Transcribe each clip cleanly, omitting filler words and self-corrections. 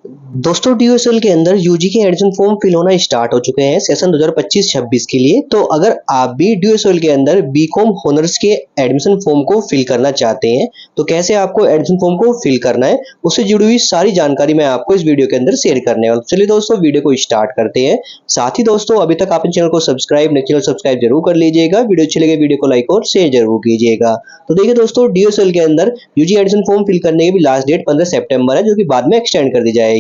दोस्तों डीयूएसएल के अंदर यूजी के एडमिशन फॉर्म फिल होना स्टार्ट हो चुके हैं सेशन 2025-26 के लिए। तो अगर आप भी डीयूएसएल के अंदर बीकॉम ऑनर्स के एडमिशन फॉर्म को फिल करना चाहते हैं तो कैसे आपको एडमिशन फॉर्म को फिल करना है उससे जुड़ी हुई सारी जानकारी मैं आपको इस वीडियो के अंदर शेयर करने वाला हूं। चलिए दोस्तों वीडियो को स्टार्ट करते हैं। साथ ही दोस्तों अभी तक आपने चैनल को सब्सक्राइब नहीं किया सब्सक्राइब जरूर कर लीजिएगा। वीडियो अच्छी लगे वीडियो को लाइक और शेयर जरूर कीजिएगा। तो देखिए दोस्तों डीयूएसएल के अंदर यूजी एडमिशन फॉर्म फिल करने की भी लास्ट डेट 15 सितंबर है, जो कि बाद में एक्सटेंड कर दी जाएगी।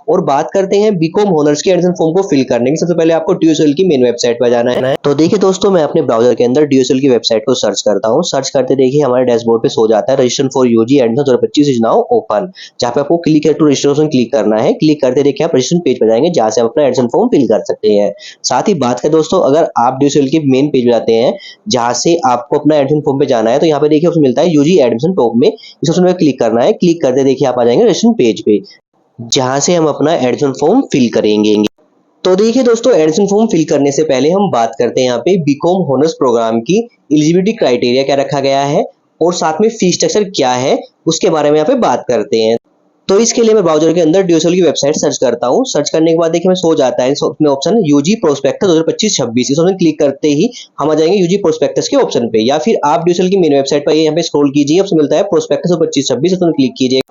और बात करते हैं बीकॉम ऑनर्स के एडमिशन फॉर्म को फिल करने की। सबसे पहले आपको डीयूएसएल की मेन वेबसाइट पर जाना है। तो देखिए दोस्तों मैं अपने ब्राउजर के अंदर डीयूएसएल की वेबसाइट को सर्च करता हूं। सर्च करते देखिए हमारे डैशबोर्ड पे सो जाता है registration for UG admission 2025 is now open, जहां पे आपको क्लिक टू रजिस्ट्रेशन क्लिक करना है। क्लिक करते देखिए आप रजिस्ट्रेशन पेज पर जाएंगे जहां से आप अपना एडमिशन फॉर्म फिल कर सकते हैं। साथ ही बात करें दोस्तों अगर आप डीयूएसएल के मेन पेज पे जाते हैं जहां से आपको अपना एडमिशन फॉर्म पे जाना है तो यहाँ पे देखिए ऑप्शन मिलता है यूजी एडमिशन टॉप में, इस ऑप्शन पे क्लिक करना है। क्लिक करते देखिए आप आ जाएंगे रजिस्ट्रेशन पेज पे जहां से हम अपना एडमिशन फॉर्म फिल करेंगे। तो देखिए दोस्तों एडमिशन फॉर्म फिल करने से पहले हम बात करते हैं यहाँ पे बीकॉम ऑनर्स प्रोग्राम की एलिजिबिलिटी क्राइटेरिया क्या रखा गया है और साथ में फीस स्ट्रक्चर क्या है उसके बारे में यहाँ पे बात करते हैं। तो इसके लिए मैं ब्राउजर के अंदर डीयूएसएल की वेबसाइट सर्च करता हूँ। सर्च करने के बाद देखिए मैं सो जाता है इसमें ऑप्शन यूजी प्रोस्पेक्टस 2025-26, इस ऑप्शन क्लिक करते ही हम आ जाएंगे यूजी प्रोस्पेक्टस के ऑप्शन पे। या फिर आप डीयूएसएल की मेन वेबसाइट पर यहाँ पे स्क्रॉल कीजिए, ऑप्शन मिलता है प्रोस्पेक्टस 2025-26, ऑप्शन क्लिक कीजिए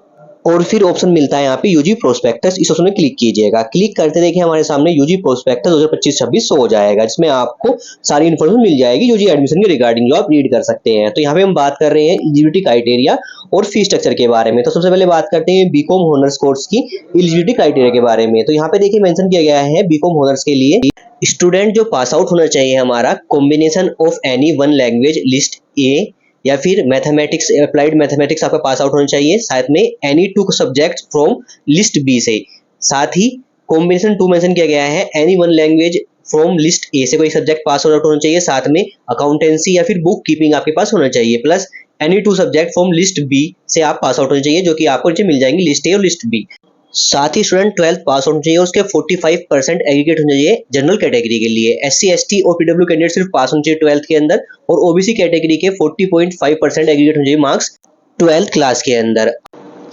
और फिर ऑप्शन मिलता है यहाँ पे यूजी प्रोस्पेक्टस, इस ऑप्शन में क्लिक कीजिएगा। क्लिक करते देखिए हमारे सामने यूजी प्रोस्पेक्टस 2025-26 हो जाएगा, जिसमें आपको सारी इन्फॉर्मेशन मिल जाएगी यूजी एडमिशन के रिगार्डिंग, जो आप रीड कर सकते हैं। तो यहाँ पे हम बात कर रहे हैं एलिजिबिलिटी क्राइटेरिया और फीस स्ट्रक्चर के बारे में। तो सबसे पहले बात करते हैं बीकॉम ऑनर्स कोर्स की एलिजिबिलिटी क्राइटेरिया के बारे में। तो यहाँ पे देखिए मेंशन किया गया है बीकॉम ऑनर्स के लिए स्टूडेंट जो पास आउट होना चाहिए हमारा combination of any one language list A या फिर मैथमेटिक्स अप्लाइड मैथमेटिक्स आपका पास आउट होना चाहिए, साथ में any two subject from list B से। साथ ही कॉम्बिनेशन 2 मेंशन किया गया है any one language from list A से कोई सब्जेक्ट पास आउट होना चाहिए, साथ में अकाउंटेंसी या फिर बुक कीपिंग आपके पास होना चाहिए, plus any two subject from list B से आप पास आउट होना चाहिए, जो कि आपको नीचे मिल जाएंगी लिस्ट ए और लिस्ट बी। साथ ही स्टूडेंट 12th पास होना चाहिए, उसके 45% एग्रीगेट होना चाहिए जनरल कैटेगरी के लिए। एससी एसटी और पीडब्ल्यू कैंडिडेट सिर्फ पास होना चाहिए 12th के अंदर, और ओबीसी कैटेगरी के 40.5% एग्रीगेट होना चाहिए मार्क्स 12th क्लास के अंदर।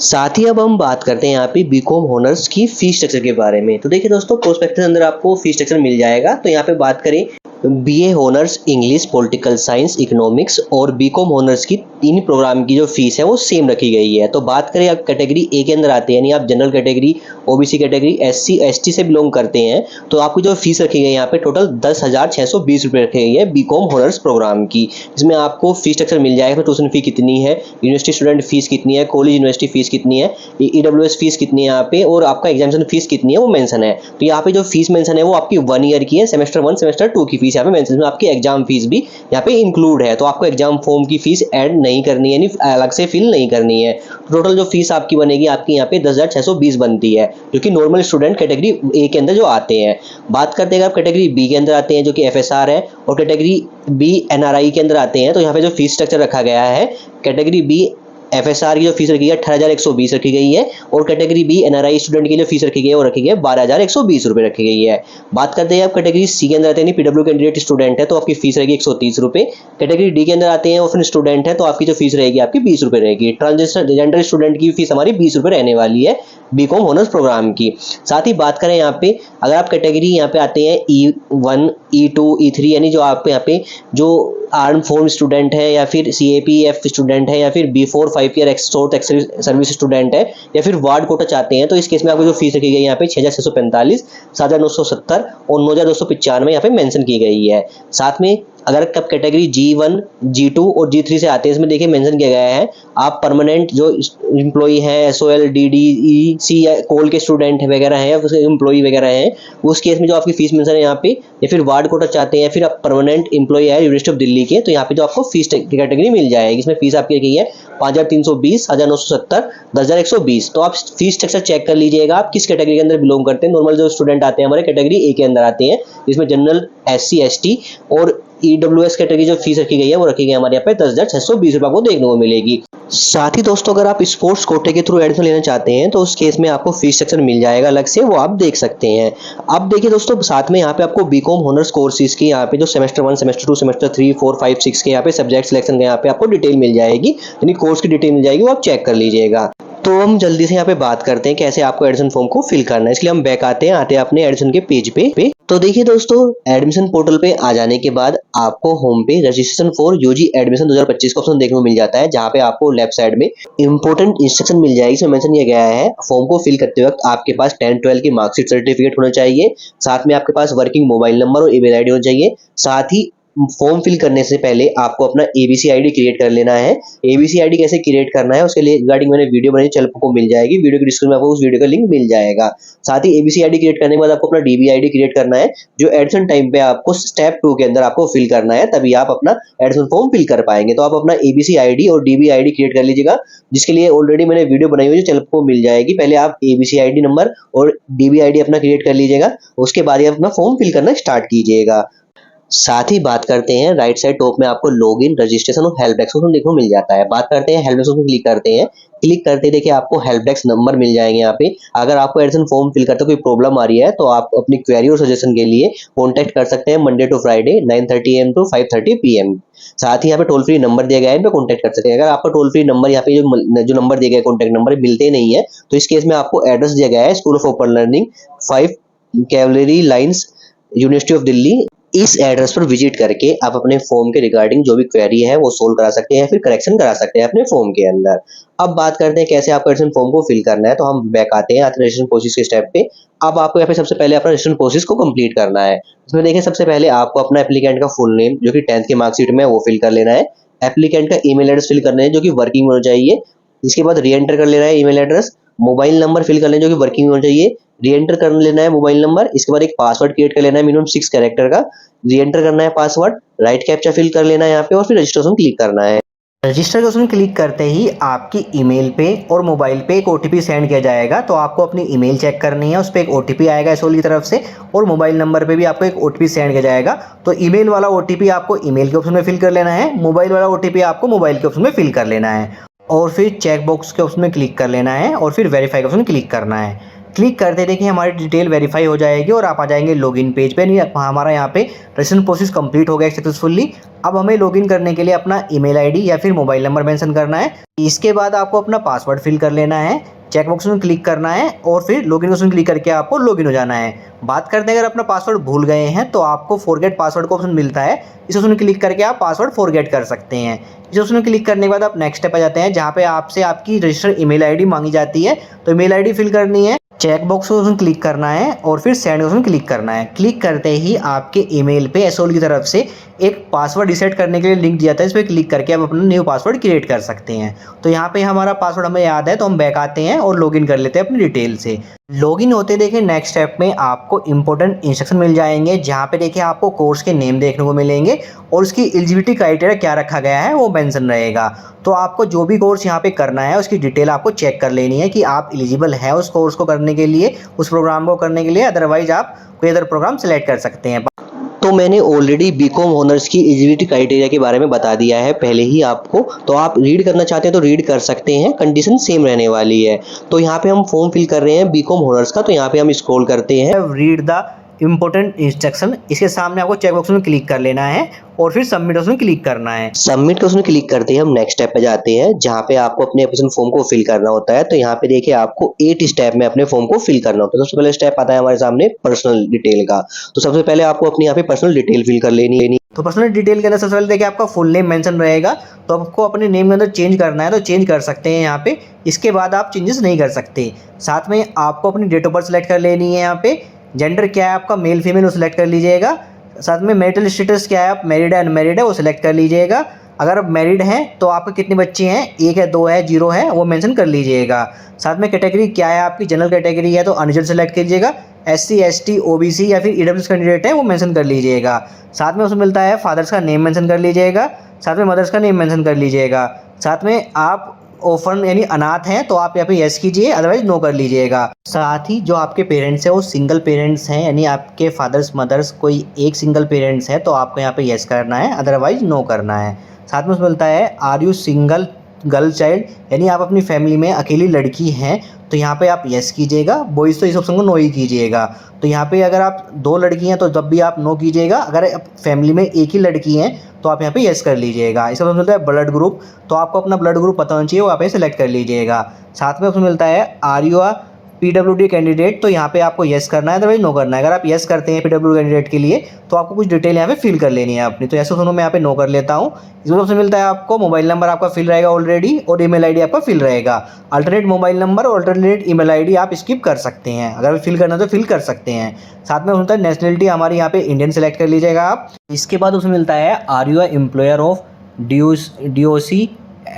साथ ही अब हम बात करते हैं यहाँ पे बीकॉम ऑनर्स की फीस स्ट्रक्चर के बारे में। तो देखिए दोस्तों प्रोस्पेक्टस के अंदर आपको फीस स्ट्रक्चर मिल जाएगा। तो यहाँ पे बात करें BA honours English political science economics और बीकॉम ऑनर्स की तीन प्रोग्राम की जो फीस है वो सेम रखी गई है। तो बात करें आप कैटेगरी ए के अंदर आते हैं, यानी आप general category OBC category SC ST से बिलोंग करते हैं, तो आपकी जो फीस रखी गई है यहाँ पे टोटल 10,620 रुपये रखी गई है बीकॉम ऑनर्स प्रोग्राम की, जिसमें आपको फीस स्ट्रक्चर मिल जाएगा। तो ट्यूशन फी कितनी है, यूनिवर्सिटी स्टूडेंट फीस कितनी है, कॉलेज यूनिवर्सिटी फीस कितनी है, ईडब्ल्यूएस फीस कितनी है यहाँ पे, और आपका एग्जामिनेशन फीस कितनी है वो मेंशन है। तो यहाँ पे जो फीस मेंशन है वो आपकी 1 ईयर की है, सेमेस्टर 1 सेमेस्टर 2 की फीस यहाँ पे मेंशन है। आपकी एग्जाम फीस भी यहाँ पे इंक्लूड है, तो आपको एग्जाम फॉर्म की फीस ऐड नहीं करनी है, यानी अलग से फिल नहीं करनी है। टोटल जो फीस आपकी बनेगी आपकी यहाँ पे 10,620 बनती है, जो कि नॉर्मल स्टूडेंट कैटेगरी ए के अंदर जो आते हैं। बात करते हैं आप कैटेगरी बी के अंदर आते हैं जो कि एफएसआर है, और कैटेगरी बी एनआरआई के अंदर आते हैं। तो यहाँ पे जो फीस स्ट्रक्चर रखा गया है कैटेगरी बी एफएसआर की जो फीस रखी है 18,120 रखी गई है, और कैटेगरी बी एनआरआई स्टूडेंट की जो फीस रखी गई है वो रखी गई है 12,120 रुपये रखी गई है। बात करते हैं आप कैटेगरी सी के अंदर आते हैं, पीडब्ल्यू कैंडिडेट स्टूडेंट है तो आपकी फीस रहेगी 130 रुपये। कैटेगरी डी के अंदर आते हैं और स्टूडेंट है तो आपकी जो फीस रहेगी आपकी 20 रुपये रहेगी। ट्रांसजेंडर स्टूडेंट की फीस हमारी 20 रुपये रहने वाली है बीकॉम ऑनर्स प्रोग्राम की। साथ ही बात करें यहाँ पे अगर आप कैटेगरी यहाँ पे आते हैं E1 E2 E3, यानी जो आप यहाँ पे जो आर्म फोर्स स्टूडेंट है या फिर सीएपीएफ स्टूडेंट है या फिर B4 5 year extort service student है या फिर वार्ड कोटा चाहते हैं, तो इस केस में आपको जो फीस रखी गई है यहाँ पे 6,645, 7,970 और 9,295 यहाँ पे मेंशन की गई है। साथ में अगर कब कैटेगरी G1 G2 और G3 से आते हैं, इसमें देखिए मेंशन किया गया है आप परमानेंट जो एम्प्लॉई है SOL DDEC या कोल के स्टूडेंट वगैरह हैं या फिर एम्प्लॉई वगैरह हैं, उस केस में जो आपकी फीस मेंशन है यहाँ पे, या फिर वार्ड कोटा चाहते हैं, फिर आप परमानेंट एम्प्लॉई है यूनिवर्सिटी ऑफ दिल्ली के, तो यहाँ पे जो आपको फीस कैटेगरी मिल जाएगी। इसमें फीस आपकी रखी है 5,320, 1,970, 10,120। तो आप फीस स्ट्रक्चर चेक कर लीजिएगा आप किस कैटेगरी के अंदर बिलोंग करते हैं। नॉर्मल जो स्टूडेंट आते हैं हमारे कैटेगरी ए के अंदर आते हैं, जिसमें जनरल SC ST और ईडब्ल्यूएस कैटेगरी जो फीस रखी गई है वो रखी गई है हमारे यहाँ पे 10,620 रुपये को देखने को मिलेगी। साथ ही दोस्तों अगर आप स्पोर्ट्स कोटे के थ्रू एडमिशन लेना चाहते हैं तो उस केस में आपको फीस स्ट्रक्चर मिल जाएगा अलग से, वो आप देख सकते हैं। अब देखिए दोस्तों साथ में यहाँ पे आपको बीकॉम ऑनर्स कोर्सेज की यहाँ पे जो सेमेस्टर 1 सेमेस्टर 2 सेमेस्टर 3 4 5 6 के यहाँ पे सब्जेक्ट सिलेक्शन के यहाँ पे आपको डिटेल मिल जाएगी, यानी कोर्स की डिटेल मिल जाएगी, वो आप चेक कर लीजिएगा। तो हम जल्दी से यहाँ पे बात करते हैं कैसे आपको एडमिशन फॉर्म को फिल करना है। इसलिए हम बैक आते हैं अपने एडमिशन के पेज पे। तो देखिए दोस्तों, एडमिशन पोर्टल पे आ जाने के बाद आपको होम पे रजिस्ट्रेशन फॉर यूजी एडमिशन 2025 का ऑप्शन देखने को मिल जाता है, जहाँ पे आपको लेफ्ट साइड में इंपोर्टेंट इंस्ट्रक्शन मिल जाएगी। इसमें मेंशन किया गया है फॉर्म को फिल करते वक्त आपके पास 10-12 की मार्कशीट सर्टिफिकेट होना चाहिए, साथ में आपके पास वर्किंग मोबाइल नंबर और ईमेल आईडी होना चाहिए। साथ ही फॉर्म फिल करने से पहले आपको अपना एबीसी आईडी क्रिएट कर लेना है। एबीसी आईडी कैसे क्रिएट करना है उसके लिए रिगार्डिंग मैंने वीडियो बनाई, चैनल को मिल जाएगी, वीडियो की डिस्क्रिप्शन में आपको उस वीडियो का लिंक मिल जाएगा। साथ ही एबीसी आईडी क्रिएट करने के बाद आपको अपना डीबी आईडी क्रिएट करना है, जो एडमिशन टाइम पे आपको स्टेप 2 के अंदर आपको फिल करना है, तभी आप अपना एडमिशन फॉर्म फिल कर पाएंगे। तो आप अपना एबीसी आईडी और डीबी आईडी क्रिएट कर लीजिएगा, जिसके लिए ऑलरेडी मैंने वीडियो बनाई हुई है, चैनल को मिल जाएगी। पहले आप एबीसी आईडी नंबर और डीबी आईडी अपना क्रिएट कर लीजिएगा, उसके बाद ही आप अपना फॉर्म फिल करना स्टार्ट कीजिएगा। साथ ही बात करते हैं राइट साइड टॉप में आपको लॉगिन, रजिस्ट्रेशन और हेल्प डेस्क ऑप्शन देखने को मिल जाता है। बात करते हैं हेल्प डेस्क ऑप्शन, क्लिक करते हैं। क्लिक करते देखिए आपको हेल्प डेस्क नंबर मिल जाएंगे यहाँ पे। अगर आपको एडमिशन फॉर्म फिल करते कोई प्रॉब्लम आ रही है तो आप अपनी क्वेरी और सजेशन के लिए कॉन्टैक्ट कर सकते हैं Monday to Friday 9:30 AM to 5:30 PM। साथ ही यहाँ पे टोल फ्री नंबर दिया गया है, इन पे कॉन्टैक्ट कर सकते हैं। अगर आपका टोल फ्री नंबर यहाँ पे जो नंबर दिया गया है, कॉन्टैक्ट नंबर मिलते नहीं है, तो इस केस में आपको एड्रेस दिया गया है school of open learning 5 cavalry lines, university of Delhi. इस एड्रेस पर विजिट करके आप अपने फॉर्म के रिगार्डिंग जो भी क्वेरी है वो सोल्व करा सकते हैं या फिर करेक्शन करा सकते हैं अपने फॉर्म के अंदर। अब बात करते हैं कैसे आपको एडमिशन फॉर्म को फिल करना है। तो हम बैक आते हैं रजिस्ट्रेशन प्रोसेस के स्टेप पे। अब आपको यहाँ पे सबसे पहले अपना रजिस्ट्रेशन प्रोसेस को कंप्लीट करना है। इसमें देखिए सबसे पहले आपको अपना एप्लीकेंट का फुल नेम जो कि 10th की मार्कशीट में वो फिल कर लेना है। एप्लीकेंट का ईमेल एड्रेस फिल करना है जो कि वर्किंग में होना चाहिए। इसके बाद री एंटर कर लेना है email address. Mobile number fill कर लेना जो कि वर्किंग में होना चाहिए, री एंटर कर लेना है मोबाइल नंबर। इसके बाद एक पासवर्ड क्रिएट कर लेना है मिनिमम 6 कैरेक्टर का, री एंटर करना है पासवर्ड, राइट कैप्चा फिल कर लेना है यहाँ पे और फिर रजिस्ट्रेशन क्लिक करना है। रजिस्टर के ऑप्शन क्लिक करते ही आपकी ईमेल पे और मोबाइल पे एक ओटीपी सेंड किया जाएगा। तो आपको अपनी ईमेल चेक करनी है, उस पर एक ओटीपी आएगा एसओएल की तरफ से, और मोबाइल नंबर पे भी आपको एक ओटीपी सेंड किया जाएगा। तो ईमेल वाला ओटीपी आपको ईमेल के ऑप्शन में फिल कर लेना है, मोबाइल वाला ओटीपी आपको मोबाइल के ऑप्शन में फिल कर लेना है, और फिर चेक बॉक्स के ऑप्शन में क्लिक कर लेना है और फिर वेरीफाई के ऑप्शन में क्लिक करना है। क्लिक करते देखिए हमारी डिटेल वेरीफाई हो जाएगी और आप आ जाएंगे लॉगिन पेज पे। नहीं, हमारा यहाँ पे रजिस्ट्रेशन प्रोसेस कंप्लीट हो गया सक्सेसफुली। अब हमें लॉगिन करने के लिए अपना ईमेल आईडी या फिर मोबाइल नंबर मेंशन करना है। इसके बाद आपको अपना पासवर्ड फिल कर लेना है, चेक बॉक्स में क्लिक करना है और फिर लॉगिन ऑप्शन क्लिक करके आपको लॉगिन हो जाना है। बात करते हैं अगर अपना पासवर्ड भूल गए हैं तो आपको फॉरगेट पासवर्ड का ऑप्शन मिलता है, इस ऑप्शन में क्लिक करके आप पासवर्ड फॉरगेट कर सकते हैं। इस ऑप्शन में क्लिक करने के बाद आप नेक्स्ट स्टेप आ जाते हैं, जहाँ पे आपसे आपकी रजिस्टर्ड ईमेल आईडी मांगी जाती है। तो ईमेल आईडी फिल करनी है, चेक बॉक्स ऑप्शन क्लिक करना है और फिर सेंड ऑप्शन क्लिक करना है। क्लिक करते ही आपके ईमेल पे एसओएल की तरफ से एक पासवर्ड रिसेट करने के लिए लिंक दिया था, इस पर क्लिक करके आप अपना न्यू पासवर्ड क्रिएट कर सकते हैं। तो यहाँ पे हमारा पासवर्ड हमें याद है, तो हम बैक आते हैं और लॉगिन कर लेते हैं अपनी डिटेल से। लॉगिन होते देखिए नेक्स्ट स्टेप में आपको इंपॉर्टेंट इंस्ट्रक्शन मिल जाएंगे, जहाँ पे देखिए आपको कोर्स के नेम देखने को मिलेंगे और उसकी एलिजिबिलिटी क्राइटेरिया क्या रखा गया है वो मेंशन रहेगा। तो आपको जो भी कोर्स यहाँ पे करना है उसकी डिटेल आपको चेक कर लेनी है कि आप एलिजिबल हैं उस कोर्स को करने के लिए, उस प्रोग्राम को करने के लिए, अदरवाइज आप कोई अदर प्रोग्राम सेलेक्ट कर सकते हैं। तो मैंने ऑलरेडी बीकॉम ऑनर्स की एलिजिबिलिटी क्राइटेरिया के बारे में बता दिया है पहले ही आपको, तो आप रीड करना चाहते हैं तो रीड कर सकते हैं, कंडीशन सेम रहने वाली है। तो यहाँ पे हम फॉर्म फिल कर रहे हैं बीकॉम ऑनर्स का, तो यहाँ पे हम स्क्रॉल करते हैं रीड द इंपॉर्टेंट इंस्ट्रक्शन। इसके सामने आपको चेक बॉक्स में क्लिक कर लेना है और फिर सबमिट ऑप्शन क्लिक करना है। सबमिट ऑप्शन क्लिक करते ही हम नेक्स्ट स्टेप पे जाते हैं, जहाँ पे आपको अपने एप्लीकेशन फॉर्म को फिल करना होता है। तो यहाँ पे देखिए आपको 8 स्टेप में अपने फॉर्म को फिल करना होता है। सबसे पहले स्टेप आता है हमारे सामने पर्सनल डिटेल का। तो सबसे पहले आपको अपनी यहाँ पे पर्सनल डिटेल फिल कर लेनी। तो पर्सनल डिटेल के अंदर सबसे पहले देखिए आपका फुल नेम मेंशन रहेगा, तो आपको अपने नेम के अंदर चेंज करना है तो चेंज कर सकते हैं यहाँ पे। इसके बाद आप चेंजेस नहीं कर सकते। साथ में आपको अपनी डेट ऑफ बर्थ सेलेक्ट कर लेनी है। यहाँ पे जेंडर क्या है आपका, मेल फीमेल, वो सिलेक्ट कर लीजिएगा। साथ में मैरिटल स्टेटस क्या है, आप मैरिड है अनमैरिड है वो सिलेक्ट कर लीजिएगा। अगर आप मैरिड हैं तो आपके कितने बच्चे हैं, 1 है 2 है 0 है वो मेंशन कर लीजिएगा। साथ में कैटेगरी क्या है आपकी, जनरल कैटेगरी है तो अनरिजर्व सेलेक्ट कीजिएगा। SC ST OBC या फिर EWS कैंडिडेट है वो मेंशन कर लीजिएगा। साथ में उसमें मिलता है फादर्स का नेम मेंशन कर लीजिएगा, साथ में मदर्स का नेम मेंशन कर लीजिएगा। साथ में आप ऑफन यानी अनाथ हैं तो आप यहाँ पे यस कीजिए, अदरवाइज नो कर लीजिएगा। साथ ही जो आपके पेरेंट्स हैं वो सिंगल पेरेंट्स हैं, यानी आपके फादर्स मदर्स कोई एक सिंगल पेरेंट्स है तो आपको यहाँ पे यस करना है, अदरवाइज नो करना है। साथ में उसमें मिलता है are you single girl child यानी आप अपनी फैमिली में अकेली लड़की हैं तो यहाँ पे आप यस कीजिएगा। बॉयज़ तो इस ऑप्शन को नो ही कीजिएगा। तो यहाँ पे अगर आप 2 लड़की हैं तो तब भी आप नो कीजिएगा। अगर फैमिली में एक ही लड़की हैं तो आप यहाँ पे यस कर लीजिएगा। इसका ऑप्शन मिलता है ब्लड ग्रुप, तो आपको अपना ब्लड ग्रुप पता होना चाहिए, वो आप यहाँ सेलेक्ट कर लीजिएगा। साथ में ऑप्शन मिलता है are you a PWD candidate, तो यहाँ पे आपको येस करना है, अदरवाइज नो करना है। अगर आप येस करते हैं PWD कैंडिडेट के लिए तो आपको कुछ डिटेल यहाँ पे फिल कर लेनी है अपनी, तो ऐसे सुनो मैं यहाँ पे नो कर लेता हूँ। इसमें ऑप्शन मिलता है आपको मोबाइल नंबर आपका फिल रहेगा ऑलरेडी और ईमेल आईडी आपका फिल रहेगा। अल्टरनेट मोबाइल नंबर और अल्टरनेट ईमेल आईडी आप स्किप कर सकते हैं, अगर फिल करना तो फिल कर सकते हैं। साथ में होता है नेशनलिटी हमारी यहाँ पे इंडियन सेलेक्ट कर लीजिएगा आप। इसके बाद उसमें मिलता है are you employer of DOC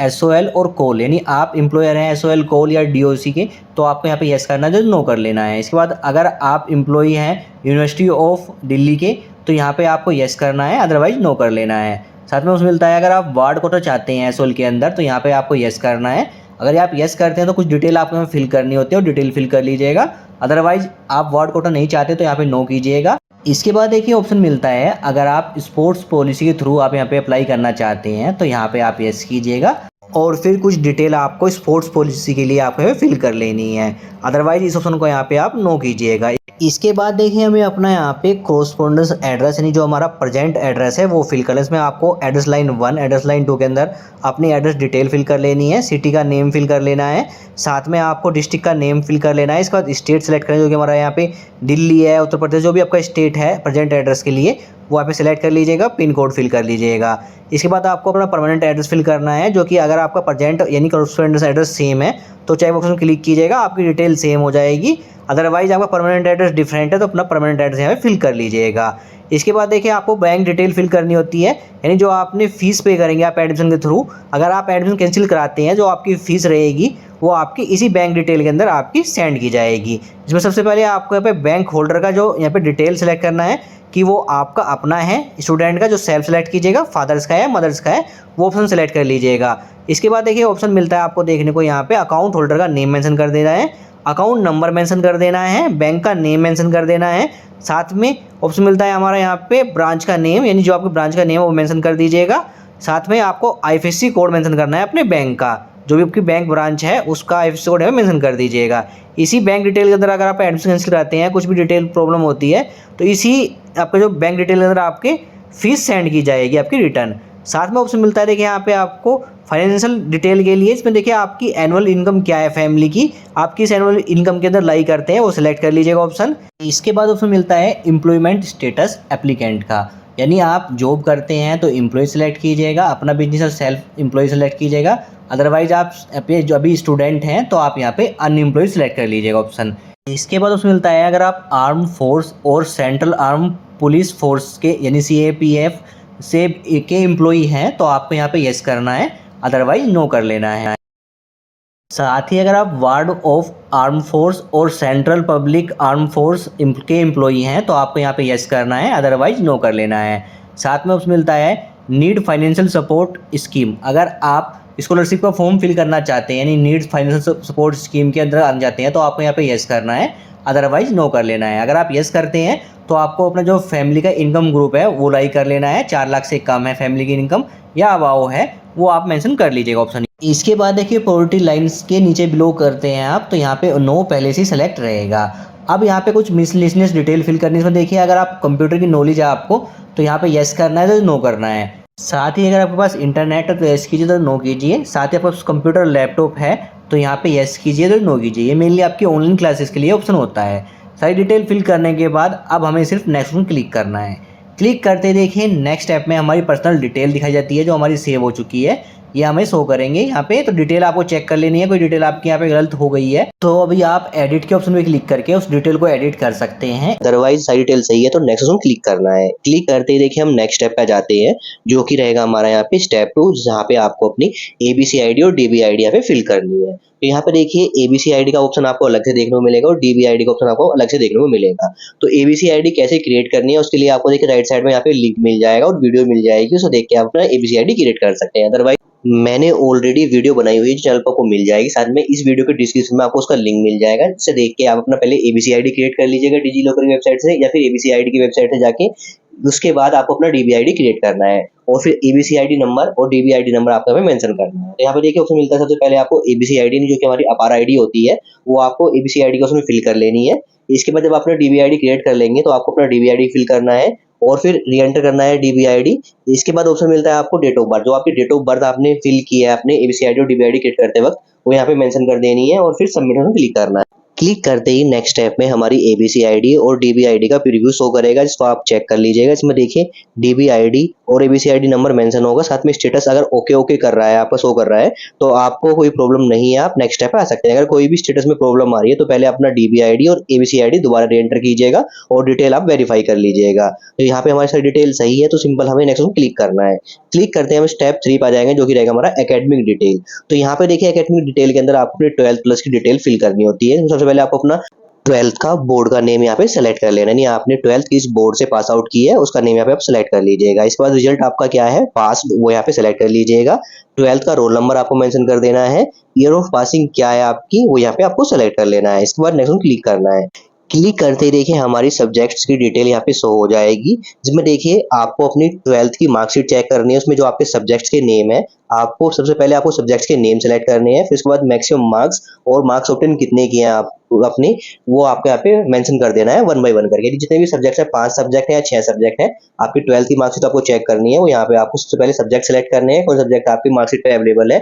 SOL और कोल, यानी आप एम्प्लॉयर हैं SOL कोल या DOC के तो आपको यहाँ पे येस करना है, जो नो कर लेना है। इसके बाद अगर आप एम्प्लॉई हैं यूनिवर्सिटी ऑफ दिल्ली के तो यहाँ पे आपको येस करना है, अदरवाइज नो कर लेना है। साथ में उसमें मिलता है अगर आप वार्ड कोटा चाहते हैं SOL के अंदर तो यहाँ पे आपको येस करना है। अगर आप येस करते हैं तो कुछ डिटेल आपको यहाँ फिल करनी होती है और डिटेल फिल कर लीजिएगा। अदरवाइज आप वार्ड कोटा नहीं चाहते तो यहाँ पे नो कीजिएगा। इसके बाद देखिए ऑप्शन मिलता है अगर आप स्पोर्ट्स पॉलिसी के थ्रू आप यहाँ पे अप्लाई करना चाहते हैं तो यहाँ पे आप यस कीजिएगा और फिर कुछ डिटेल आपको स्पोर्ट्स पॉलिसी के लिए आपको फिल कर लेनी है, अदरवाइज इस ऑप्शन को यहाँ पे आप नो कीजिएगा। इसके बाद देखिए हमें अपना यहाँ पे कोरस्पोंडेंस एड्रेस यानी जो हमारा प्रेजेंट एड्रेस है वो फिल करना है। इसमें आपको एड्रेस लाइन 1 एड्रेस लाइन 2 के अंदर अपनी एड्रेस डिटेल फिल कर लेनी है, सिटी का नेम फिल कर लेना है, साथ में आपको डिस्ट्रिक्ट का नेम फिल कर लेना है। इसके बाद स्टेट सेलेक्ट करें जो कि हमारा यहाँ पे दिल्ली है, उत्तर प्रदेश, जो भी आपका स्टेट है प्रेजेंट एड्रेस के लिए वो आप सेलेक्ट कर लीजिएगा, पिन कोड फिल कर लीजिएगा। इसके बाद आपको अपना परमानेंट एड्रेस फिल करना है, जो कि अगर आपका प्रेजेंट यानी कोरस्पोंडेंस एड्रेस सेम है तो चेक बॉक्स में क्लिक कीजिएगा, आपकी डिटेल सेम हो जाएगी। अदरवाइज आपका परमानेंट एड्रेस डिफरेंट है तो अपना परमानेंट एड्रेस यहाँ पे फिल कर लीजिएगा। इसके बाद देखिए आपको बैंक डिटेल फिल करनी होती है, यानी जो आपने फ़ीस पे करेंगे आप एडमिशन के थ्रू, अगर आप एडमिशन कैंसिल कराते हैं जो आपकी फ़ीस रहेगी वो आपकी इसी बैंक डिटेल के अंदर आपकी सेंड की जाएगी। इसमें सबसे पहले आपको यहाँ पे बैंक होल्डर का जो यहाँ पे डिटेल सेलेक्ट करना है कि वो आपका अपना है, स्टूडेंट का जो सेल्फ सेलेक्ट कीजिएगा, फादर्स का है मदर्स का है वो ऑप्शन सेलेक्ट कर लीजिएगा। इसके बाद देखिए ऑप्शन मिलता है आपको देखने को यहाँ पे अकाउंट होल्डर का नेम मेंशन कर देना है, अकाउंट नंबर मेंशन कर देना है, बैंक का नेम मेंशन कर देना है। साथ में ऑप्शन मिलता है हमारा यहाँ पे ब्रांच का नेम, यानी जो आपके ब्रांच का नेम है वो मेंशन कर दीजिएगा। साथ में आपको IFSC कोड मेंशन करना है अपने बैंक का, जो भी आपकी बैंक ब्रांच है उसका IFSC कोड है मेंशन कर दीजिएगा। इसी बैंक डिटेल के अंदर अगर आप एडमिशन कैंसिल कराते हैं, कुछ भी डिटेल प्रॉब्लम होती है तो इसी आपका जो बैंक डिटेल के अंदर आपके फीस सेंड की जाएगी आपकी रिटर्न। साथ में ऑप्शन मिलता है देखिए यहाँ पे आपको फाइनेंशियल डिटेल के लिए, इसमें देखिए आपकी एनुअल इनकम क्या है फैमिली की, आपकी इस एनुअल इनकम के अंदर लाई करते हैं वो सिलेक्ट कर लीजिएगा ऑप्शन। इसके बाद ऑप्शन मिलता है एम्प्लॉयमेंट स्टेटस एप्लीकेंट का, यानी आप जॉब करते हैं तो एम्प्लॉय सेलेक्ट कीजिएगा, अपना बिजनेस और सेल्फ एम्प्लॉय सेलेक्ट कीजिएगा। अदरवाइज आप जो अभी स्टूडेंट हैं तो आप यहाँ पे अनएम्प्लॉय सेलेक्ट कर लीजिएगा ऑप्शन। इसके बाद उसमें मिलता है अगर आप आर्म फोर्स और सेंट्रल आर्म पुलिस फोर्स के यानी CAPF से के एम्प्लॉई हैं तो आपको यहाँ पे यस करना है, अदरवाइज नो कर लेना है। साथ ही अगर आप वार्ड ऑफ आर्म फोर्स और सेंट्रल पब्लिक आर्म फोर्स के एम्प्लॉई हैं तो आपको यहाँ पे यस करना है, अदरवाइज नो कर लेना है। साथ में उसमें मिलता है नीड फाइनेंशियल सपोर्ट स्कीम, अगर आप स्कॉलरशिप का फॉर्म फिल करना चाहते हैं यानी नीड फाइनेंशियल सपोर्ट स्कीम के अंदर आना चाहते हैं तो आपको यहाँ पे यस करना है, अदरवाइज नो कर लेना है। अगर आप यस करते हैं तो आपको अपना जो फैमिली का इनकम ग्रुप है वो लाई कर लेना है, 4 लाख से कम है फैमिली की इनकम या अबाव है वो आप मेंशन कर लीजिएगा ऑप्शन। इसके बाद देखिए पॉवर्टी लाइन्स के नीचे बिलो करते हैं आप तो यहाँ पे नो पहले से सिलेक्ट रहेगा। अब यहाँ पे कुछ मिसलेनियस डिटेल फिल करनी है, इसमें देखिए अगर आप कंप्यूटर की नॉलेज है आपको तो यहाँ पे यस करना है तो नो करना है। साथ ही अगर आपके पास इंटरनेट है तो यस कीजिए तो नो कीजिए, साथ ही आपके पास कंप्यूटर लैपटॉप है तो यहाँ पे यस कीजिए तो नो कीजिए। ये मेनली आपकी ऑनलाइन क्लासेस के लिए ऑप्शन होता है। सारी डिटेल फिल करने के बाद अब हमें सिर्फ नेक्स्ट में क्लिक करना है। क्लिक करते देखिए नेक्स्ट ऐप में हमारी पर्सनल डिटेल दिखाई जाती है जो हमारी सेव हो चुकी है, ये हमें शो करेंगे यहाँ पे। तो डिटेल आपको चेक कर लेनी है, कोई डिटेल आपकी यहाँ पे गलत हो गई है तो अभी आप एडिट के ऑप्शन पे क्लिक करके उस डिटेल को एडिट कर सकते हैं, अदरवाइज सारी डिटेल सही है तो नेक्स्ट ऑप्शन क्लिक करना है। क्लिक करते ही देखिए हम नेक्स्ट स्टेप पे जाते हैं जो कि रहेगा हमारा यहाँ पे स्टेप 2, जहाँ पे आपको अपनी ABC ID और DB ID यहाँ पे फिल करनी है। तो यहाँ पे देखिए ABC ID का ऑप्शन आपको अलग से देखने को मिलेगा और DB ID का ऑप्शन आपको अलग से देखने को मिलेगा। तो ABC ID कैसे क्रिएट करनी है उसके लिए आपको देखिए राइट साइड में यहाँ पे लिंक मिल जाएगा और वीडियो मिल जाएगी, उसे देख के आप अपना ABC ID क्रिएट कर सकते हैं। अदरवाइज मैंने ऑलरेडी वीडियो बनाई हुई है चैनल पर आपको मिल जाएगी, साथ में इस वीडियो के डिस्क्रिप्शन में आपको उसका लिंक मिल जाएगा, जिसे देख के आप अपना पहले ABC ID क्रिएट कर लीजिएगा डिजी लॉकर की वेबसाइट से या फिर ABC ID की वेबसाइट से जाके। उसके बाद आपको अपना DB ID क्रिएट करना है और फिर एबीसी आईडी नंबर और डीबी आईडी नंबर आपको यहाँ पे मेंशन करना है। तो यहाँ पे देखिए ऑप्शन मिलता है, सबसे पहले आपको एबीसी आईडी जो कि हमारी अपार आईडी होती है वो आपको एबीसी आईडी का उसमें फिल कर लेनी है। इसके बाद जब अपना डीबी आईडी क्रिएट कर लेंगे तो आपको अपना डीबी आईडी फिल करना है और फिर री एंटर करना है डीबी आईडी। इसके बाद ऑप्शन मिलता है आपको डेट ऑफ बर्थ, जो आपकी डेट ऑफ बर्थ आपने फिल किया है अपने एबीसी आईडी और डीबी आईडी क्रिएट करते वक्त वो यहाँ पे मेंशन कर देनी है और फिर सबमिट में क्लिक करना है। क्लिक करते ही नेक्स्ट स्टेप में हमारी एबीसी आईडी और डीबी आईडी का प्रीव्यू शो करेगा, जिसको आप चेक कर लीजिएगा। इसमें देखिए डीबी आईडी और एबीसी आईडी नंबर मेंशन होगा, साथ में स्टेटस अगर ओके ओके कर रहा है, आपका शो कर रहा है तो आपको कोई प्रॉब्लम नहीं है, आप नेक्स्ट स्टेप पे आ सकते हैं। अगर कोई भी स्टेटस में प्रॉब्लम आ रही है तो पहले अपना डीबी आईडी और एबीसी आईडी दोबारा री एंटर कीजिएगा और डिटेल आप वेरीफाई कर लीजिएगा। तो यहाँ पे हमारी सारी डिटेल सही है तो सिंपल हमें नेक्स्ट क्लिक करना है। क्लिक करते हैं हम स्टेप 3 पर आ जाएंगे, जो कि रहेगा हमारा एकेडमिक डिटेल। तो यहाँ पे देखिए एकेडमिक डिटेल के अंदर आपको अपने 12th प्लस की डिटेल फिल करनी होती है। सबसे पहले आपको अपना 12th का बोर्ड का नेम यहाँ पे सेलेक्ट कर लेना है, यानी आपने 12th किस बोर्ड से पास आउट की है उसका नेम यहाँ पे आप सेलेक्ट कर लीजिएगा। इसके बाद रिजल्ट आपका क्या है, पास, वो यहाँ पे सेलेक्ट कर लीजिएगा। 12th का रोल नंबर आपको मेंशन कर देना है। ईयर ऑफ पासिंग क्या है आपकी, वो यहाँ पे आपको सेलेक्ट कर लेना है। इसके बाद नेक्स्ट क्लिक करना है। क्लिक करते ही देखिए हमारी सब्जेक्ट्स की डिटेल यहाँ पे शो हो जाएगी, जिसमें देखिए आपको अपनी 12th की मार्कशीट चेक करनी है। उसमें जो आपके सब्जेक्ट्स के नेम है, आपको सबसे पहले आपको सब्जेक्ट्स के नेम सेलेक्ट करने हैं, फिर उसके बाद मैक्सिमम मार्क्स और मार्क्स ऑब्टेन कितने किए हैं आप अपने, वो आपको यहाँ पे मेंशन कर देना है 1 बाय 1 करके। जितने भी सब्जेक्ट है, 5 सब्जेक्ट है या 6 सब्जेक्ट है, आपकी 12th की मार्कशीट आपको चेक करनी है। वो यहाँ पे आपको सबसे पहले सब्जेक्ट सेलेक्ट करने हैं, कौन सब्जेक्ट आपकी मार्कशीट पे अवेलेबल है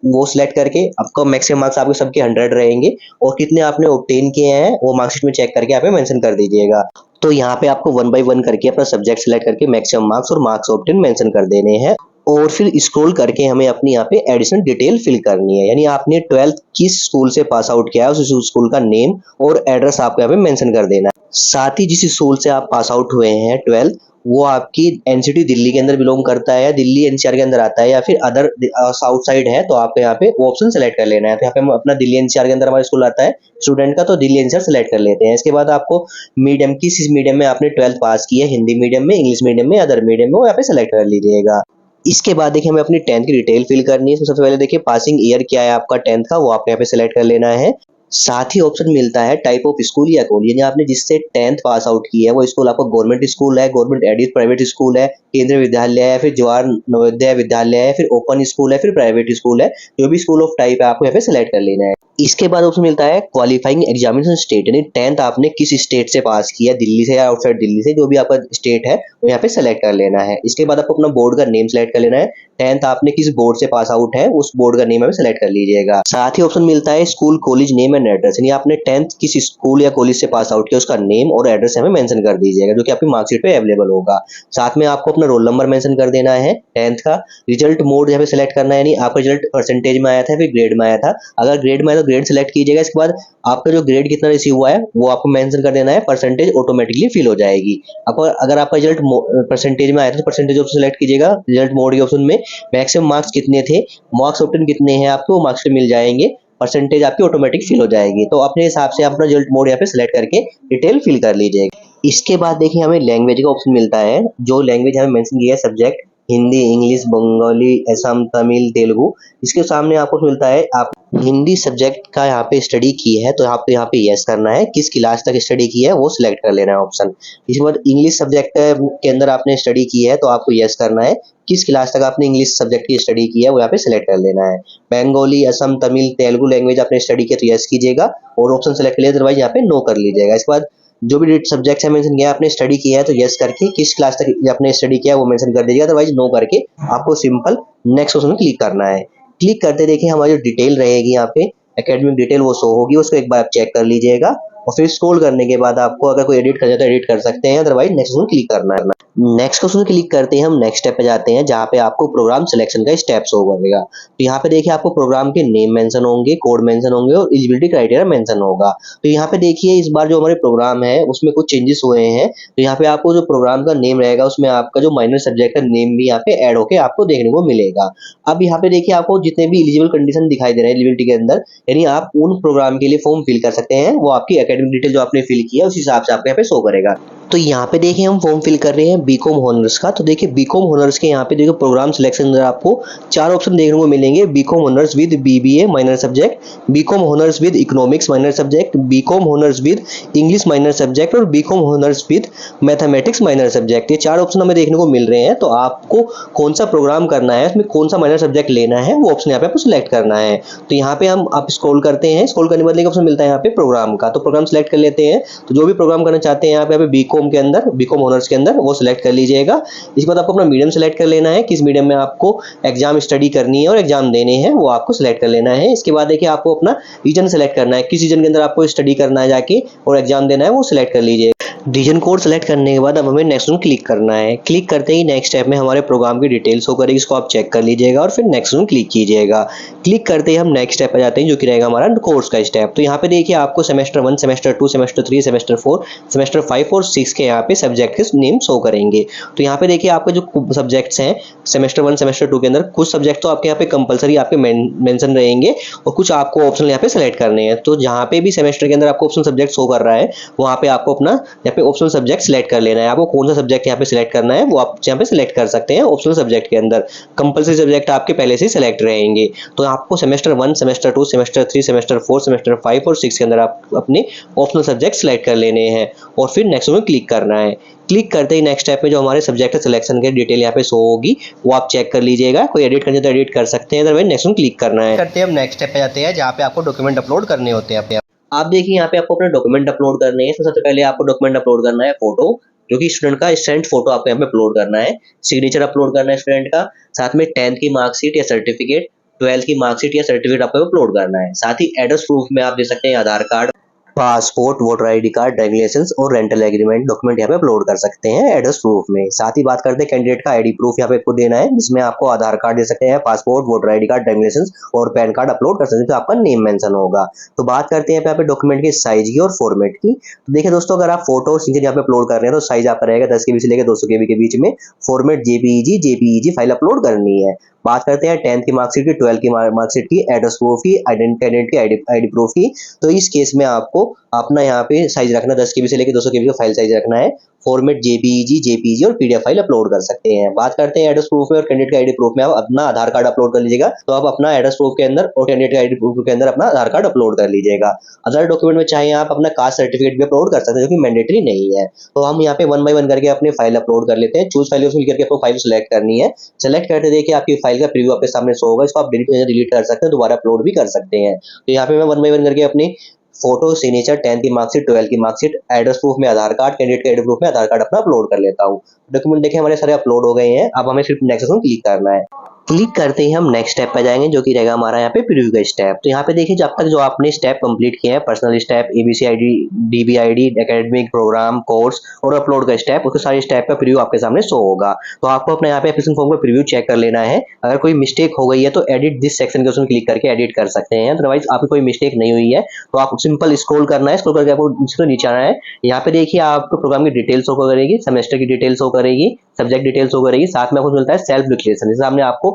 वो सिलेक्ट करके आपका मैक्सिमम मार्क्स आपके सबके 100 रहेंगे और कितने आपने ऑब्टेन किए हैं वो मार्कशीट में चेक करके यहाँ पे मेंशन कर दीजिएगा। तो यहाँ पे आपको 1 बाय 1 करके अपना सब्जेक्ट सिलेक्ट करके मैक्सिमम मार्क्स और मार्क्स ऑब्टेन मेंशन कर देने हैं और फिर स्क्रॉल करके हमें अपनी यहाँ पे एडिशनल डिटेल फिल करनी है, यानी आपने 12th किस स्कूल से पास आउट किया है उस स्कूल का नेम और एड्रेस आपको यहाँ पे मेंशन कर देना है। साथ ही जिस स्कूल से आप पास आउट हुए हैं 12th, वो आपकी एनसीटी दिल्ली के अंदर बिलोंग करता है या दिल्ली एनसीआर के अंदर आता है या फिर अदर साउथ साइड है, तो आपको यहाँ पे वो ऑप्शन सेलेक्ट कर लेना है। तो यहाँ पे हम अपना दिल्ली एनसीआर के अंदर हमारा स्कूल आता है स्टूडेंट का, तो दिल्ली एनसीआर सेलेक्ट कर लेते हैं। इसके बाद आपको मीडियम किस मीडियम में आपने 12th पास की है, हिंदी मीडियम में, इंग्लिश मीडियम में, अदर मीडियम में, वो यहाँ पे सेलेक्ट कर लीजिएगा। इसके बाद देखिए हमें अपनी 10th की डिटेल फिल करनी है। सबसे पहले देखिए पासिंग ईयर क्या है आपका 10th का, वो आपको यहाँ पे सेलेक्ट कर लेना है। साथ ही ऑप्शन मिलता है टाइप ऑफ स्कूल या कॉलेज, यानी आपने जिससे 10th पास आउट की है वो स्कूल आपको गवर्नमेंट स्कूल है, गवर्नमेंट एडेड प्राइवेट स्कूल है, केंद्रीय विद्यालय है, फिर जवाहर नवोदय विद्यालय है, फिर ओपन स्कूल है, फिर प्राइवेट स्कूल है, जो भी स्कूल ऑफ टाइप है आपको यहाँ पे सेलेक्ट कर लेना है। इसके बाद ऑप्शन मिलता है क्वालिफाइंग एग्जामिनेशन स्टेट, यानी 10th आपने किस स्टेट से पास किया, दिल्ली से या आउटसाइड दिल्ली से, जो भी आपका स्टेट है वो यहाँ पे सेलेक्ट कर लेना है। इसके बाद आपको अपना बोर्ड का नेम सेलेक्ट कर लेना है। 10th आपने किस बोर्ड से पास आउट है उस बोर्ड का नेम यहाँ पे सेलेक्ट कर लीजिएगा। साथ ही ऑप्शन मिलता है school college name and address, यानी आपने 10th किस स्कूल या कॉलेज से पास आउट किया उसका नेम और एड्रेस हमें मेंशन कर दीजिएगा, जो कि आपकी मार्कशीट पे अवेलेबल होगा। साथ में आपको अपना रोल नंबर मेंशन कर देना है। 10th का रिजल्ट मोड यहाँ पे सेलेक्ट करना है, यानी आपका रिजल्ट परसेंटेज में आया था फिर ग्रेड में आया था, अगर ग्रेड में आया तो ग्रेड सेलेक्ट कीजिएगा। इसके बाद आपका जो ग्रेड कितना रिसीव हुआ है वो आपको मेंशन कर देना है, परसेंटेज ऑटोमेटिकली फिल हो जाएगी। आपको अगर आपका रिजल्ट परसेंटेज में आया था तो परसेंटेज ऑप्शन सेलेक्ट कीजिएगा। रिजल्ट मोड के ऑप्शन में मैक्सिमम मार्क्स कितने थे, मार्क्स ऑप्टेन कितने हैं आपको, मार्क्स मिल जाएंगे, परसेंटेज आपकी ऑटोमेटिक फिल हो जाएगी। तो अपने हिसाब से अपना रिजल्ट मोड यहाँ पे सिलेक्ट करके डिटेल फिल कर लीजिएगा। इसके बाद देखिए हमें लैंग्वेज का ऑप्शन मिलता है, जो लैंग्वेज हमें मेंशन किया है सब्जेक्ट हिंदी, इंग्लिश, बंगाली, असम, तमिल, तेलुगु, इसके सामने आपको मिलता है आप हिंदी सब्जेक्ट का यहाँ पे स्टडी की है तो आपको यहाँ पे यस करना है, किस क्लास तक स्टडी की है वो सिलेक्ट कर लेना है ऑप्शन। इसके बाद इंग्लिश सब्जेक्ट के अंदर आपने स्टडी की है तो आपको यस करना है, किस क्लास तक आपने इंग्लिश सब्जेक्ट की स्टडी की है वो यहाँ पे सिलेक्ट कर लेना है। बंगाली, असम, तमिल, तेलुगु लैंग्वेज आपने स्टडी किया तो यस कीजिएगा और ऑप्शन सेलेक्ट कर लिया, अदरवाइज यहाँ पे नो कर लीजिएगा। इसके बाद जो भी सब्जेक्ट है मेंशन किया आपने स्टडी किया है तो यस करके किस क्लास तक आपने स्टडी किया है वो मेंशन कर दीजिएगा, अदरवाइज नो करके आपको सिंपल नेक्स्ट ऑप्शन में क्लिक करना है। क्लिक करते देखिए हमारी जो डिटेल रहेगी यहाँ पे एकेडमिक डिटेल वो शो होगी, उसको एक बार आप चेक कर लीजिएगा और फिर स्क्रॉल करने के बाद आपको अगर कोई एडिट करना है तो एडिट कर सकते हैं, अदरवाइज नेक्स्ट ऑप्शन क्लिक करना है। नेक्स्ट ऑप्शन क्लिक करते हैं हम नेक्स्ट स्टेप पे जाते हैं, जहाँ पे आपको प्रोग्राम सिलेक्शन का स्टेप शो करेगा। तो यहाँ पे देखिए आपको प्रोग्राम के नेम मेंशन होंगे, कोड मेंशन होंगे और एलिजिबिलिटी क्राइटेरिया मेंशन होगा। तो यहाँ पे देखिए इस बार जो हमारे प्रोग्राम है उसमें कुछ चेंजेस हुए हैं, तो यहाँ पे आपको जो प्रोग्राम का नेम रहेगा उसमें आपका जो माइनर सब्जेक्ट का नेम भी यहाँ पे ऐड होके आपको देखने को मिलेगा। अब यहाँ पे देखिए आपको जितने भी एलिजिबल कंडीशन दिखाई दे रहे हैं एलिजिबिलिटी के अंदर, यानी आप उन प्रोग्राम के लिए फॉर्म फिल कर सकते हैं, वो आपकी एकेडमिक डिटेल जो आपने फिल किया उस हिसाब से आपको यहाँ पे शो करेगा। तो यहाँ पे देखिए हम फॉर्म फिल कर रहे हैं बीकॉम ऑनर्स का। तो देखिए बीकॉम ऑनर्स के यहाँ पे देखिए प्रोग्राम सिलेक्शन अंदर आपको 4 ऑप्शन देखने को मिलेंगे। BCom honours with BBA minor subject, BCom honours with economics minor subject, BCom honours with English minor subject और BCom honours with mathematics minor subject. ये 4 ऑप्शन हमें देखने को मिल रहे हैं। तो आपको कौन सा प्रोग्राम करना है, उसमें कौन सा माइनर सब्जेक्ट लेना है, वो ऑप्शन यहाँ पे आपको सिलेक्ट करना है। तो यहाँ पे हम आप स्क्रॉल करते हैं, स्क्रॉल करने के बाद ऑप्शन मिलता है यहाँ पे प्रोग्राम का। तो प्रोग्राम सिलेक्ट कर लेते हैं। तो जो भी प्रोग्राम करना चाहते हैं यहाँ पे बीकॉम के अंदर, बीकॉम ऑनर्स के अंदर, वो सिलेक्ट कर लीजिएगा। इसके बाद आपको अपना मीडियम सिलेक्ट कर लेना है, किस मीडियम में आपको एग्जाम स्टडी करनी है और एग्जाम देने हैं वो आपको सिलेक्ट कर लेना है। इसके बाद देखिए आपको अपना रीजन सेलेक्ट करना है, किस रीजन के अंदर आपको स्टडी करना है जाके और एग्जाम देना है वो सिलेक्ट कर लीजिए। रीजन कोड सेलेक्ट करने के बाद अब हमें नेक्स्ट में क्लिक करना है। क्लिक करते ही नेक्स्ट स्टेप में हमारे प्रोग्राम की डिटेल्स शो करेगी, इसको आप चेक कर लीजिएगा और फिर नेक्स्ट में क्लिक कीजिएगा। क्लिक करते ही हम नेक्स्ट स्टेप पे जाते हैं जो कि रहेगा हमारा कोर्स का स्टेप। तो यहाँ पे देखिए आपको semester 1, semester 2, semester 3, semester 4, semester 5 और 6 के यहाँ पे सब्जेक्ट के नेम शो करेंगे। तो यहाँ पे देखिए आपके जो सब्जेक्ट्स हैं सेमेस्टर 1, सेमेस्टर 2 के अंदर कुछ सब्जेक्ट तो आपके यहाँ पे कंपलसरी आपके मेंशन रहेंगे और कुछ आपको ऑप्शन यहाँ पे सेलेक्ट करने हैं। तो जहाँ पे भी सेमेस्टर के अंदर आपको ऑप्शन सब्जेक्ट शो कर रहा है वहाँ पे आपको अपना यहाँ पे ऑप्शन सब्जेक्ट सिलेक्ट कर लेना है। आपको कौन सा सब्जेक्ट यहाँ पे सिलेक्ट करना है वो आप यहाँ पे सिलेक्ट कर सकते हैं। ऑप्शनल सब्जेक्ट के अंदर कंपलसरी सब्जेक्ट आपके पहले से ही सिलेक्ट रहेंगे। तो आपको semester 1, semester 2, semester 3, semester 4, semester 5 और 6 के अंदर आप अपने ऑप्शनल सब्जेक्ट सिलेक्ट कर लेने हैं और फिर नेक्स्ट में क्लिक करना है। क्लिक करते ही नेक्स्ट स्टेप में जो हमारे सब्जेक्ट सिलेक्शन के डिटेल यहाँ पे शो होगी वो आप चेक कर लीजिएगा। कोई एडिट करना तो एडिट कर सकते हैं, अदरवाइज नेक्स्ट में क्लिक करना है। करते हैं हम नेक्स्ट स्टेप पे जाते हैं जहाँ पे आपको डॉक्यूमेंट अपलोड करने होते हैं। आप देखिए यहाँ पे आपको अपने डॉक्यूमेंट अपलोड करने हैं। सबसे पहले आपको डॉक्यूमेंट अपलोड करना है फोटो, जो कि स्टूडेंट का स्टैंड फोटो आपको यहाँ पे अपलोड करना है। सिग्नेचर अपलोड करना है स्टूडेंट का, साथ में 10th की मार्कशीट या सर्टिफिकेट, 12th की मार्कशीट या सर्टिफिकेट आपको अपलोड करना है। साथ ही एड्रेस प्रूफ में आप दे सकते हैं Aadhaar card, passport, voter ID card, driving licence और रेंटल एग्रीमेंट डॉक्यूमेंट यहाँ पे अपलोड कर सकते हैं एड्रेस प्रूफ में। साथ ही बात करते हैं कैंडिडेट का आईडी प्रूफ यहाँ पे आपको देना है, जिसमें आपको आधार कार्ड दे सकते हैं, passport, voter ID card, driving licence और पैन कार्ड अपलोड कर सकते हैं, तो आपका नेम मेंशन होगा। तो बात करते हैं यहाँ पे डॉक्यूमेंट की साइज की और फॉर्मेट की। तो देखिए दोस्तों, अगर आप फोटो और सिग्नेचर यहाँ पे अपलोड कर रहे हैं तो साइज आपका रहेगा 10 KB से लेकर 200 KB के बीच में। फॉर्मेट JPEG फाइल अपलोड करनी है। बात करते हैं 10th की मार्कशीट की, 12th की मार्कशीट की, एड्रेस प्रूफ की, आइडेंटिटी आईडी प्रूफ की। तो इस केस में आपको अपना यहाँ पे साइज रखना 10 KB से लेकर 200 KB का फाइल साइज रखना है। फॉर्मेट JPEG और PDF फाइल अपलोड कर सकते हैं। बात करते हैं एड्रेस प्रूफ में और कैंडिडेट का आईडी प्रूफ में आप अपना आधार कार्ड अपलोड कर लीजिएगा। तो आप अपना एड्रेस प्रूफ के अंदर और कैंडिडेट का आईडी प्रूफ के अंदर अपना आधार कार्ड अपलोड कर लीजिएगा। अदर डॉक्यूमेंट में चाहे आप अपना कास्ट सर्टिफिकेट भी अपलोड कर सकते हैं, जो कि मैंडेटरी नहीं है। तो हम यहाँ पे 1 बाय 1 करके अपनी फाइल अपलोड कर लेते हैं। चूज फाइल करके आपको फाइल सेलेक्ट करनी है। सेलेक्ट करते देखिए आपकी फाइल का प्रीव्यू आपके सामने शो होगा। इसको आप डिलीट कर सकते हैं, दोबारा अपलोड भी कर सकते हैं। तो यहाँ पे मैं 1 बाय 1 करके अपनी फोटो, सिग्नेचर, 10th की मार्कशीट, 12th की मार्कशीट, एड्रेस प्रूफ में आधार कार्ड, कैंडिडेट के आईडी प्रूफ में आधार कार्ड अपना अपलोड कर लेता हूँ। डॉक्यूमेंट देखिए हमारे सारे अपलोड हो गए हैं। अब हमें सिर्फ नेक्स्ट में क्लिक करना है। क्लिक करते ही हम नेक्स्ट स्टेप पे जाएंगे, जो कि रहेगा हमारा यहाँ पे प्रीव्यू का स्टेप। तो यहाँ पे देखिए जब तक जो आपने स्टेप कंप्लीट किए हैं, personal step, ABCID, DBID, academic, programme, course और अपलोड का स्टेप, उसके सारे स्टेप का प्रीव्यू आपके सामने शो होगा। तो आपको अपने यहाँ पे एप्लीकेशन फॉर्म का प्रीव्यू चेक कर लेना है। अगर कोई मिस्टेक हो गई है तो एडिट दिस सेक्शन के ऑप्शन क्लिक करके एडिट कर सकते हैं। अदरवाइज आपकी कोई मिस्टेक नहीं हुई है तो आप सिंपल स्क्रॉल करना है, स्क्रॉल करके आपको नीचे आना है। यहाँ पे देखिए आपको प्रोग्राम की डिटेल्स शो करेगी, सेमेस्टर की डिटेल्स शो करेगी, सब्जेक्ट डिटेल्स शो करेगी, साथ में आपको मिलता है सेल्फ डिक्लेरेशन। जैसे सामने आपको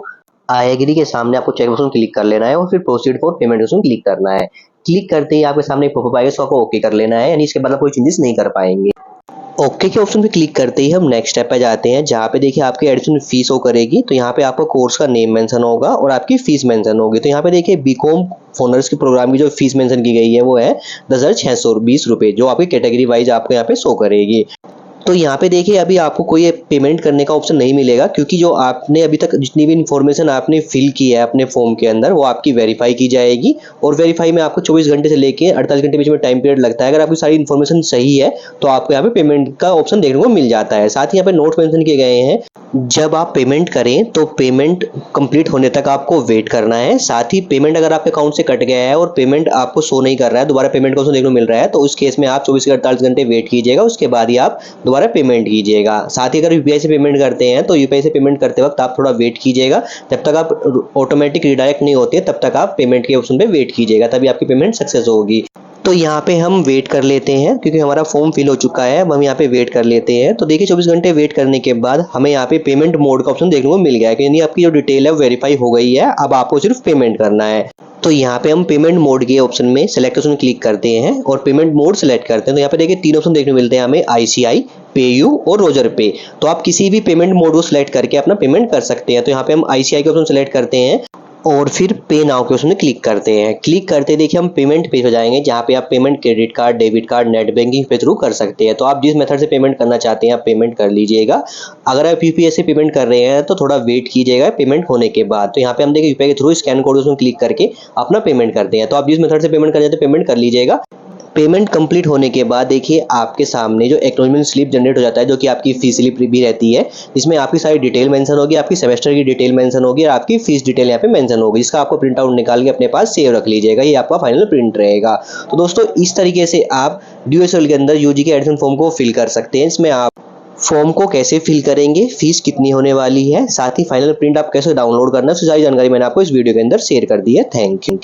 आई एग्री के सामने आपको चेक बटन क्लिक कर लेना है और फिर proceed for payment option click करना है। क्लिक करते ही आपके सामने पॉपअप आएगा, इसको आपको ओके कर लेना है, यानी इसके बाद आप कोई चेंजेस नहीं कर पाएंगे। ओके के ऑप्शन पे क्लिक करते ही हम नेक्स्ट स्टेप पे जाते हैं, जहाँ पे देखिए आपकी एडमिशन फीस हो करेगी। तो यहाँ पे आपको कोर्स का नेम मेंशन होगा और आपकी फीस मेंशन होगी। तो यहाँ पे देखिए बीकॉम ऑनर्स के प्रोग्राम की जो फीस मेंशन की गई है वो है 10,620 रुपये, जो आपकी कैटेगरी वाइज आपको यहाँ पे शो करेगी। तो यहाँ पे देखिए अभी आपको कोई पेमेंट करने का ऑप्शन नहीं मिलेगा, क्योंकि जो आपने अभी तक जितनी भी इन्फॉर्मेशन आपने फिल की है अपने फॉर्म के अंदर वो आपकी वेरीफाई की जाएगी। और वेरीफाई में आपको 24 घंटे से लेके 48 घंटे बीच में टाइम पीरियड लगता है। अगर आपकी सारी इन्फॉर्मेशन सही है तो आपको यहाँ पे पेमेंट का ऑप्शन देखने को मिल जाता है। साथ ही यहाँ पे नोट मेंशन किए गए हैं, जब आप पेमेंट करें तो पेमेंट कंप्लीट होने तक आपको वेट करना है। साथ ही पेमेंट अगर आपके अकाउंट से कट गया है और पेमेंट आपको शो नहीं कर रहा है, दोबारा पेमेंट का ऑप्शन देखने को मिल रहा है, तो उस केस में आप 24 से 48 घंटे वेट कीजिएगा, उसके बाद ही आप दोबारा पेमेंट कीजिएगा। साथ ही अगर यूपीआई से पेमेंट करते हैं तो यूपीआई से पेमेंट करते वक्त आप थोड़ा वेट कीजिएगा, जब तक आप ऑटोमेटिक रिडायरेक्ट नहीं होते तब तक आप पेमेंट के ऑप्शन पे वेट कीजिएगा, तभी आपकी पेमेंट सक्सेस होगी। तो यहाँ पे हम वेट कर लेते हैं, क्योंकि हमारा फॉर्म फिल हो चुका है। अब हम यहाँ पे वेट कर लेते हैं। तो देखिए 24 घंटे वेट करने के बाद हमें यहाँ पे पेमेंट मोड का ऑप्शन देखने को मिल गया है, यानी आपकी जो डिटेल है वेरीफाई हो गई है। अब आपको सिर्फ पेमेंट करना है। तो यहाँ पे हम पेमेंट मोड के ऑप्शन में सिलेक्ट ऑप्शन क्लिक करते हैं और पेमेंट मोड सिलेक्ट करते हैं। तो यहाँ पे देखिए 3 ऑप्शन देखने को मिलते हैं हमें, ICI, पेयू और रोजर पे। तो आप किसी भी पेमेंट मोड को सिलेक्ट करके अपना पेमेंट कर सकते हैं। तो यहाँ पे हम आईसीआई के ऑप्शन सेलेक्ट करते हैं और फिर पे नाउ के ऑप्शन में क्लिक करते हैं। क्लिक करते देखिए हम पेमेंट पेज पे जाएंगे, जहाँ पे आप payment credit card, debit card, net banking के थ्रू कर सकते हैं। तो आप जिस मेथड से पेमेंट करना चाहते हैं आप पेमेंट कर लीजिएगा। अगर आप यूपीआई से पेमेंट कर रहे हैं तो थोड़ा वेट कीजिएगा पेमेंट होने के बाद। तो यहाँ पे हम देखिए यूपीआई के थ्रू स्कैन कोड उसमें क्लिक करके अपना पेमेंट करते हैं। तो आप जिस मेथड से पेमेंट कर रहे हैं तो पेमेंट कर लीजिएगा। पेमेंट कंप्लीट होने के बाद देखिए आपके सामने जो एक्नॉलेजमेंट स्लिप जनरेट हो जाता है, जो कि आपकी फीस स्लिप भी रहती है। इसमें आपकी सारी डिटेल मेंशन होगी, आपकी सेमेस्टर की डिटेल मेंशन होगी और आपकी फीस डिटेल यहाँ पे मेंशन होगी, जिसका आपको प्रिंट आउट निकाल के अपने पास सेव रख लीजिएगा। ये आपका फाइनल प्रिंट रहेगा। तो दोस्तों इस तरीके से आप ड्यूएसएल के अंदर यूजी के एडमिशन फॉर्म को फिल कर सकते हैं। इसमें आप फॉर्म को कैसे फिल करेंगे, फीस कितनी होने वाली है, साथ ही फाइनल प्रिंट आप कैसे डाउनलोड करना है, सारी जानकारी मैंने आपको इस वीडियो के अंदर शेयर कर दी है। Thank you.